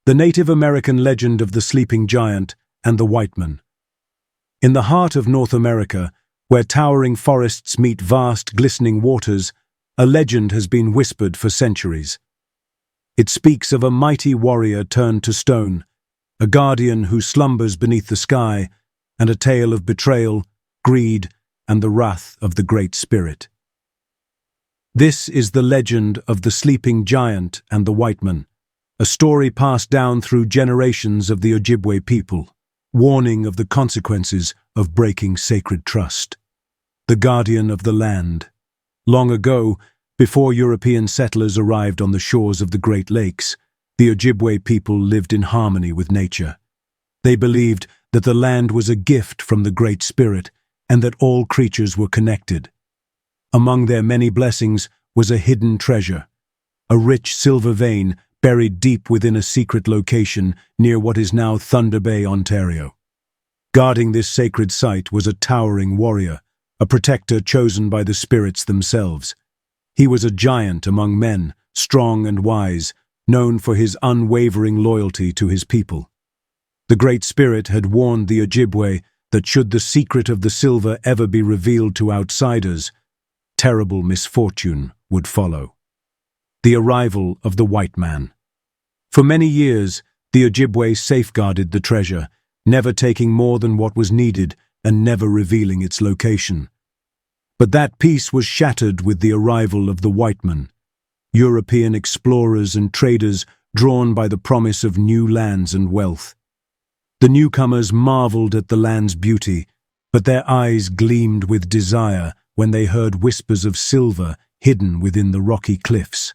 the Native American legend of the sleeping giant and the Whiteman. In the heart of North America, where towering forests meet vast, glistening waters, a legend has been whispered for centuries. It speaks of a mighty warrior turned to stone, a guardian who slumbers beneath the sky, and a tale of betrayal, greed, and the wrath of the Great Spirit. This is the legend of the sleeping giant and the Whiteman, a story passed down through generations of the Ojibwe people, warning of the consequences of breaking sacred trust. The guardian of the land. Long ago, before European settlers arrived on the shores of the Great Lakes, the Ojibwe people lived in harmony with nature. They believed that the land was a gift from the Great Spirit and that all creatures were connected. Among their many blessings was a hidden treasure, a rich silver vein buried deep within a secret location near what is now Thunder Bay, Ontario. Guarding this sacred site was a towering warrior, a protector chosen by the spirits themselves. He was a giant among men, strong and wise, known for his unwavering loyalty to his people. The Great Spirit had warned the Ojibwe that should the secret of the silver ever be revealed to outsiders, terrible misfortune would follow. The arrival of the white man. For many years, the Ojibwe safeguarded the treasure, never taking more than what was needed and never revealing its location. But that peace was shattered with the arrival of the Whiteman, European explorers and traders drawn by the promise of new lands and wealth. The newcomers marveled at the land's beauty, but their eyes gleamed with desire when they heard whispers of silver hidden within the rocky cliffs.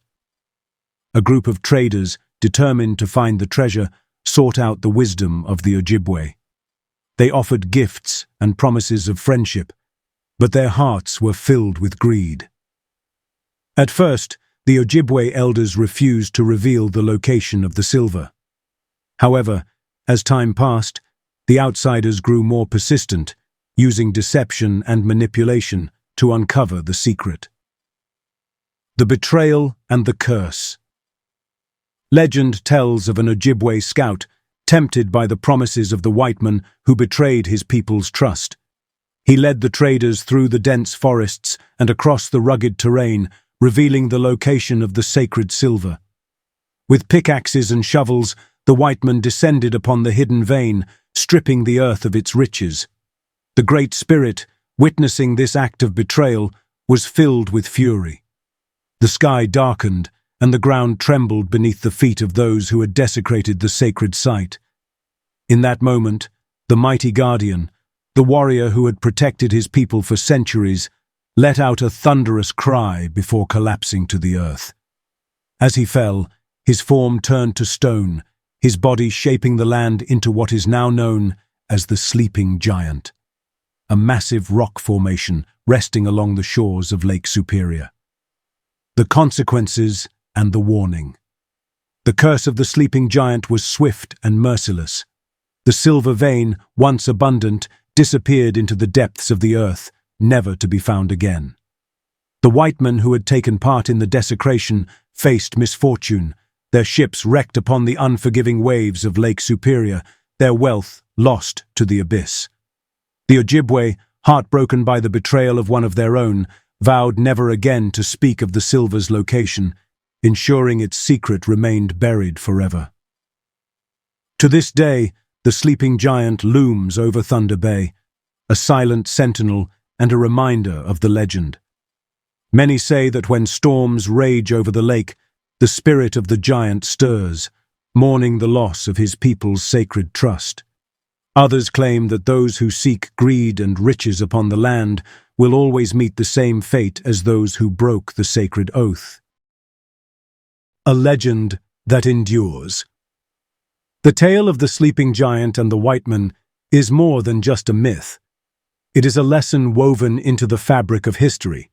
A group of traders, determined to find the treasure, sought out the wisdom of the Ojibwe. They offered gifts and promises of friendship, but their hearts were filled with greed. At first, the Ojibwe elders refused to reveal the location of the silver. However, as time passed, the outsiders grew more persistent, using deception and manipulation to uncover the secret. The betrayal and the curse. Legend tells of an Ojibwe scout tempted by the promises of the Whiteman who betrayed his people's trust. He led the traders through the dense forests and across the rugged terrain, revealing the location of the sacred silver. With pickaxes and shovels, the Whiteman descended upon the hidden vein, stripping the earth of its riches. The Great Spirit, witnessing this act of betrayal, was filled with fury. The sky darkened, and the ground trembled beneath the feet of those who had desecrated the sacred site. In that moment, the mighty guardian, the warrior who had protected his people for centuries, let out a thunderous cry before collapsing to the earth. As he fell, his form turned to stone, his body shaping the land into what is now known as the Sleeping Giant, a massive rock formation resting along the shores of Lake Superior. The consequences and the warning. The curse of the Sleeping Giant was swift and merciless. The silver vein, once abundant, disappeared into the depths of the earth, never to be found again. The Whitemen who had taken part in the desecration faced misfortune, their ships wrecked upon the unforgiving waves of Lake Superior, their wealth lost to the abyss. The Ojibwe, heartbroken by the betrayal of one of their own, vowed never again to speak of the silver's location, ensuring its secret remained buried forever. To this day, the Sleeping Giant looms over Thunder Bay, a silent sentinel and a reminder of the legend. Many say that when storms rage over the lake, the spirit of the giant stirs, mourning the loss of his people's sacred trust. Others claim that those who seek greed and riches upon the land will always meet the same fate as those who broke the sacred oath. A legend that endures. The tale of the Sleeping Giant and the Whiteman is more than just a myth. It is a lesson woven into the fabric of history.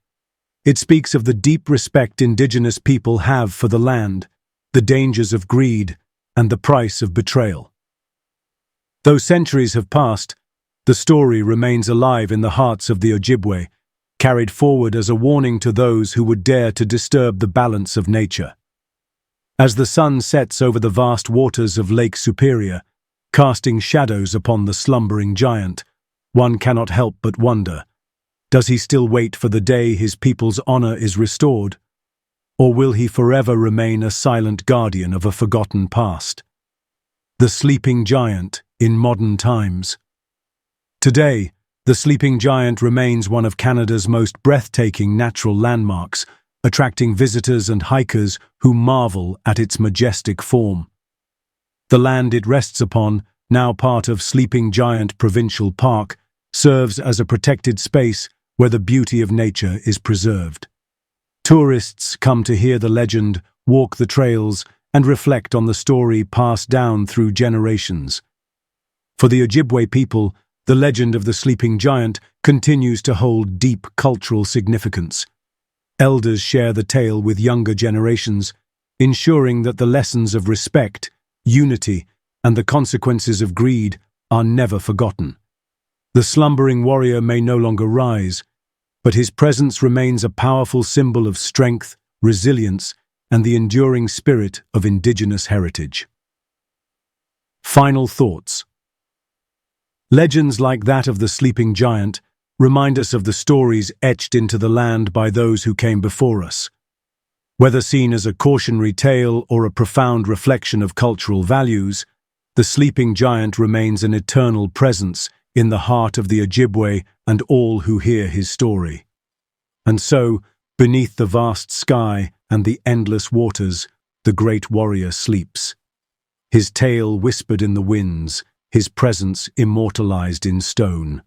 It speaks of the deep respect Indigenous people have for the land, the dangers of greed, and the price of betrayal. Though centuries have passed, the story remains alive in the hearts of the Ojibwe, carried forward as a warning to those who would dare to disturb the balance of nature. As the sun sets over the vast waters of Lake Superior, casting shadows upon the slumbering giant, one cannot help but wonder, does he still wait for the day his people's honor is restored? Or will he forever remain a silent guardian of a forgotten past? The sleeping giant in modern times. Today, the sleeping giant remains one of Canada's most breathtaking natural landmarks, attracting visitors and hikers who marvel at its majestic form. The land it rests upon, now part of Sleeping Giant Provincial Park, serves as a protected space where the beauty of nature is preserved. Tourists come to hear the legend, walk the trails, and reflect on the story passed down through generations. For the Ojibwe people, the legend of the sleeping giant continues to hold deep cultural significance. Elders share the tale with younger generations, ensuring that the lessons of respect, unity, and the consequences of greed are never forgotten. The slumbering warrior may no longer rise, but his presence remains a powerful symbol of strength, resilience, and the enduring spirit of Indigenous heritage. Final thoughts. Legends like that of the sleeping giant remind us of the stories etched into the land by those who came before us. Whether seen as a cautionary tale or a profound reflection of cultural values, the sleeping giant remains an eternal presence in the heart of the Ojibwe and all who hear his story. And so, beneath the vast sky and the endless waters, the great warrior sleeps. His tale whispered in the winds, his presence immortalized in stone.